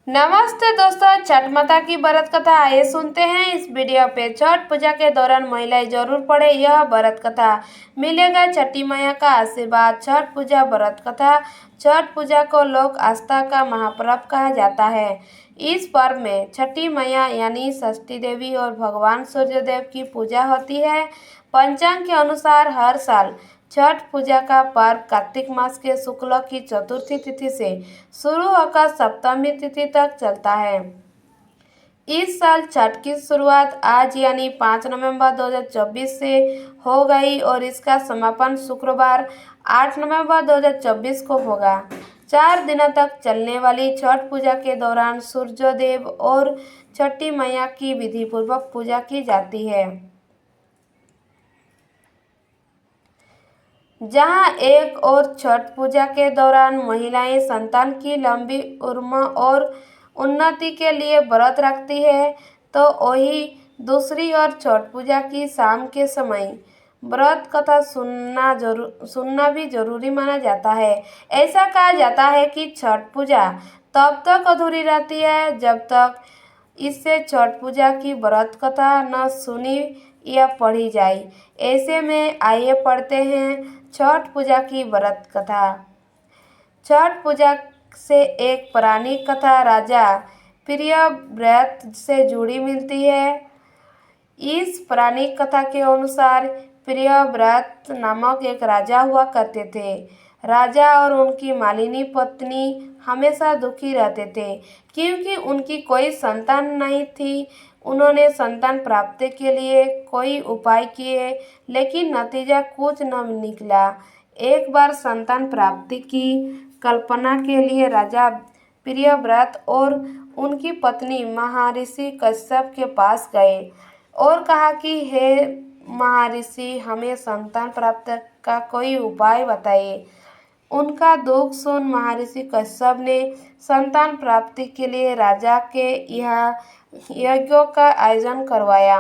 नमस्ते दोस्तों, छठ माता की व्रत कथा आइए सुनते हैं। इस वीडियो पे छठ पूजा के दौरान महिलाएं जरूर पढ़े यह व्रत कथा, मिलेगा छठी मैया का आशीर्वाद। छठ पूजा व्रत कथा। छठ पूजा को लोक आस्था का महापर्व कहा जाता है। इस पर्व में छठी मैया यानी षष्ठी देवी और भगवान सूर्यदेव की पूजा होती है। पंचांग के अनुसार हर साल छठ पूजा का पर्व कार्तिक मास के शुक्ल की चतुर्थी तिथि से शुरू होकर सप्तमी तिथि तक चलता है। इस साल छठ की शुरुआत आज यानी 5 नवंबर 2024 से हो गई और इसका समापन शुक्रवार 8 नवंबर 2024 को होगा। 4 दिनों तक चलने वाली छठ पूजा के दौरान सूर्यदेव और छठी मैया की विधिपूर्वक पूजा की जाती है। जहां एक और छठ पूजा के दौरान महिलाएं संतान की लंबी उम्र और उन्नति के लिए व्रत रखती है, तो वही दूसरी ओर छठ पूजा की शाम के समय व्रत कथा सुनना भी जरूरी माना जाता है। ऐसा कहा जाता है कि छठ पूजा तब तक अधूरी रहती है जब तक इससे छठ पूजा की व्रत कथा न सुनी या पढ़ी जाए। ऐसे में आइए पढ़ते हैं छठ पूजा की व्रत कथा। छठ पूजा से एक पौराणिक कथा राजा प्रियव्रत से जुड़ी मिलती है। इस पौराणिक कथा के अनुसार प्रियव्रत नामक एक राजा हुआ करते थे। राजा और उनकी मालिनी पत्नी हमेशा दुखी रहते थे क्योंकि उनकी कोई संतान नहीं थी। उन्होंने संतान प्राप्ति के लिए कोई उपाय किए, लेकिन नतीजा कुछ न निकला। एक बार संतान प्राप्ति की कल्पना के लिए राजा प्रियव्रत और उनकी पत्नी महर्षि कश्यप के पास गए और कहा कि हे महर्षि, हमें संतान प्राप्त का कोई उपाय बताइए। उनका दुख सुन महर्षि कश्यप ने संतान प्राप्ति के लिए राजा के यहाँ यज्ञों का आयोजन करवाया।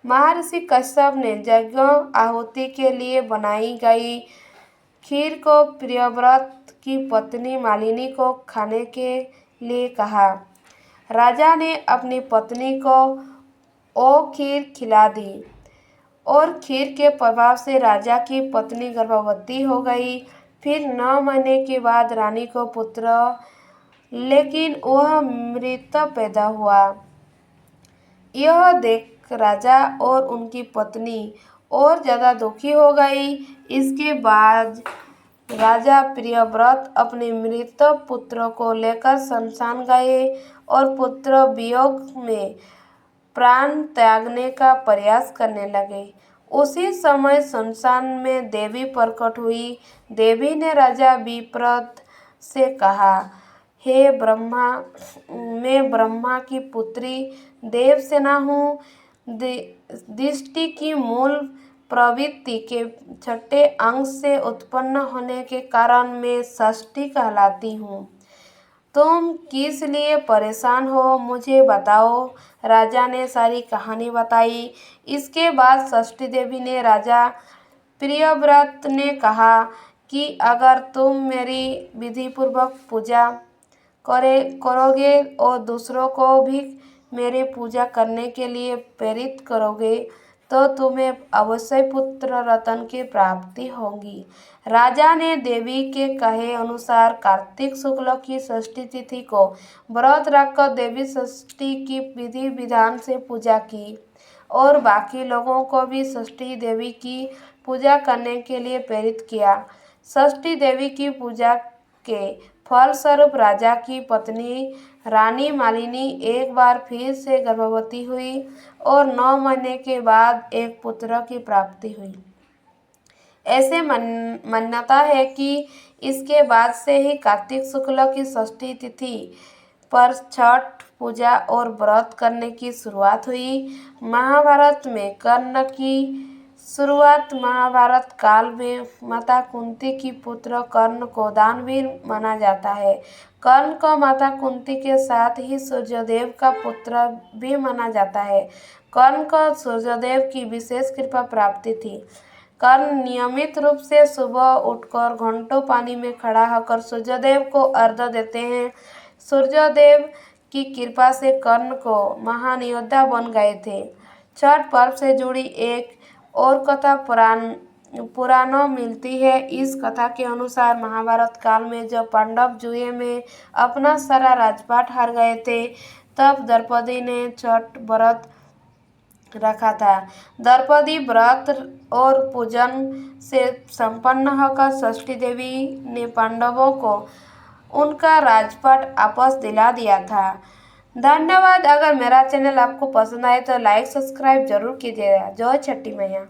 महर्षि कश्यप ने यज्ञ आहुति के लिए बनाई गई खीर को प्रियव्रत की पत्नी मालिनी को खाने के लिए कहा। राजा ने अपनी पत्नी को वो खीर खिला दी और खीर के प्रभाव से राजा की पत्नी गर्भवती हो गई। फिर 9 महीने के बाद रानी को पुत्र, लेकिन वह मृत पैदा हुआ। यह देख राजा और उनकी पत्नी और ज़्यादा दुखी हो गई। इसके बाद राजा प्रियव्रत अपने मृत पुत्र को लेकर शमशान गए और पुत्र वियोग में प्राण त्यागने का प्रयास करने लगे। उसी समय शमशान में देवी प्रकट हुई। देवी ने राजा विप्रत से कहा, हे ब्रह्मा, मैं ब्रह्मा की पुत्री देवसेना हूँ। दृष्टि की मूल प्रवृत्ति के छठे अंश से उत्पन्न होने के कारण मैं षष्ठी कहलाती हूँ। तुम किस लिए परेशान हो, मुझे बताओ। राजा ने सारी कहानी बताई। इसके बाद षष्ठी देवी ने राजा प्रियव्रत ने कहा कि अगर तुम मेरी विधिपूर्वक पूजा करोगे और दूसरों को भी मेरी पूजा करने के लिए प्रेरित करोगे, तो तुम्हें अवश्य पुत्र रत्न की प्राप्ति होगी। राजा ने देवी के कहे अनुसार कार्तिक शुक्ल की षष्ठी तिथि को व्रत रखकर देवी षष्ठी की विधि विधान से पूजा की और बाकी लोगों को भी षष्ठी देवी की पूजा करने के लिए प्रेरित किया। षष्ठी देवी की पूजा के फलस्वरूप राजा की पत्नी रानी मालिनी एक बार फिर से गर्भवती हुई और 9 महीने के बाद एक पुत्र की प्राप्ति हुई। ऐसे मान्यता है कि इसके बाद से ही कार्तिक शुक्ल की षष्ठी तिथि पर छठ पूजा और व्रत करने की शुरुआत हुई। महाभारत में कर्ण की शुरुआत महाभारत काल में माता कुंती की पुत्र कर्ण को दानवीर माना जाता है। कर्ण को माता कुंती के साथ ही सूर्यदेव का पुत्र भी माना जाता है। कर्ण को सूर्यदेव की विशेष कृपा प्राप्ति थी। कर्ण नियमित रूप से सुबह उठकर घंटों पानी में खड़ा होकर सूर्यदेव को अर्घ्य देते हैं। सूर्यदेव की कृपा से कर्ण को महान योद्धा बन गए थे। छठ पर्व से जुड़ी एक और कथा पुराणों मिलती है। इस कथा के अनुसार महाभारत काल में जब पांडव जुए में अपना सारा राजपाट हार गए थे, तब द्रौपदी ने छठ व्रत रखा था। द्रौपदी व्रत और पूजन से संपन्न होकर षष्ठी देवी ने पांडवों को उनका राजपाट वापस दिला दिया था। धन्यवाद। अगर मेरा चैनल आपको पसंद आए तो लाइक सब्सक्राइब जरूर कीजिएगा। जय छठी मैया।